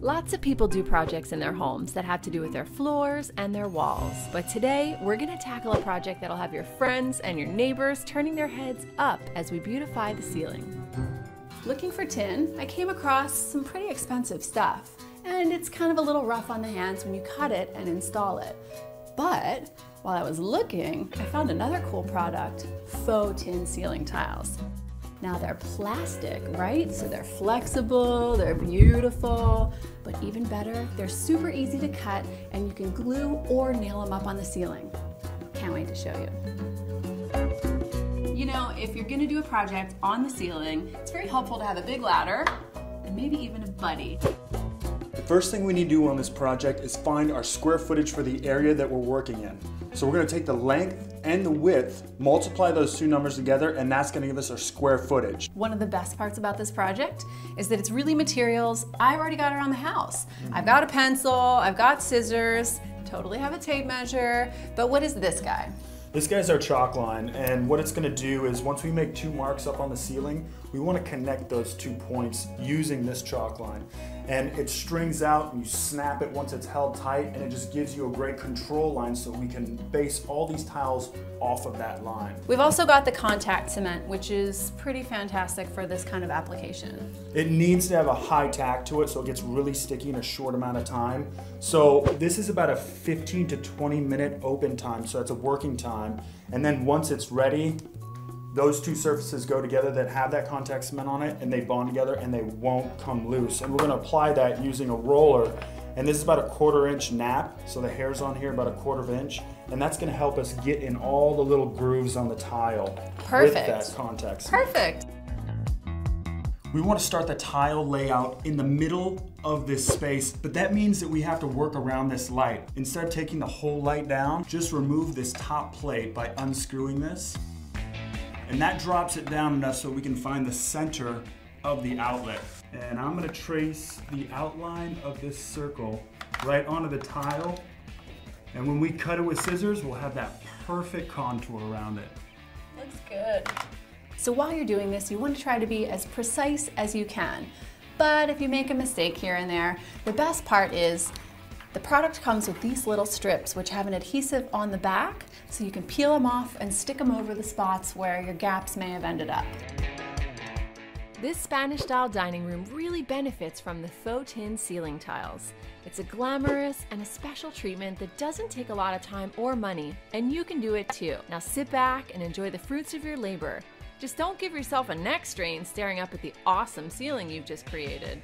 Lots of people do projects in their homes that have to do with their floors and their walls. But today, we're gonna tackle a project that'll have your friends and your neighbors turning their heads up as we beautify the ceiling. Looking for tin, I came across some pretty expensive stuff. And it's kind of a little rough on the hands when you cut it and install it. But while I was looking, I found another cool product, faux tin ceiling tiles. Now they're plastic, right? So they're flexible, they're beautiful, but even better, they're super easy to cut and you can glue or nail them up on the ceiling. Can't wait to show you. You know, if you're gonna do a project on the ceiling, it's very helpful to have a big ladder and maybe even a buddy. The first thing we need to do on this project is find our square footage for the area that we're working in. So we're going to take the length and the width, multiply those two numbers together, and that's going to give us our square footage. One of the best parts about this project is that it's really materials I've already got around the house. I've got a pencil, I've got scissors, totally have a tape measure, but what is this guy? This guy's our chalk line, and what it's going to do is once we make two marks up on the ceiling, we want to connect those 2 points using this chalk line. And it strings out and you snap it once it's held tight, and it just gives you a great control line so we can base all these tiles off of that line. We've also got the contact cement, which is pretty fantastic for this kind of application. It needs to have a high tack to it so it gets really sticky in a short amount of time. So this is about a 15 to 20 minute open time, so that's a working time. And then once it's ready, those two surfaces go together that have that contact cement on it and they bond together and they won't come loose. And we're gonna apply that using a roller. And this is about a 1/4 inch nap. So the hair's on here about a 1/4 inch. And that's gonna help us get in all the little grooves on the tile. Perfect. With that contact cement. Perfect. We wanna start the tile layout in the middle of this space, but that means that we have to work around this light. Instead of taking the whole light down, just remove this top plate by unscrewing this. And that drops it down enough so we can find the center of the outlet. And I'm gonna trace the outline of this circle right onto the tile. And when we cut it with scissors, we'll have that perfect contour around it. Looks good. So while you're doing this, you want to try to be as precise as you can. But if you make a mistake here and there, the best part is the product comes with these little strips which have an adhesive on the back so you can peel them off and stick them over the spots where your gaps may have ended up. This Spanish-style dining room really benefits from the faux tin ceiling tiles. It's a glamorous and a special treatment that doesn't take a lot of time or money, and you can do it too. Now sit back and enjoy the fruits of your labor. Just don't give yourself a neck strain staring up at the awesome ceiling you've just created.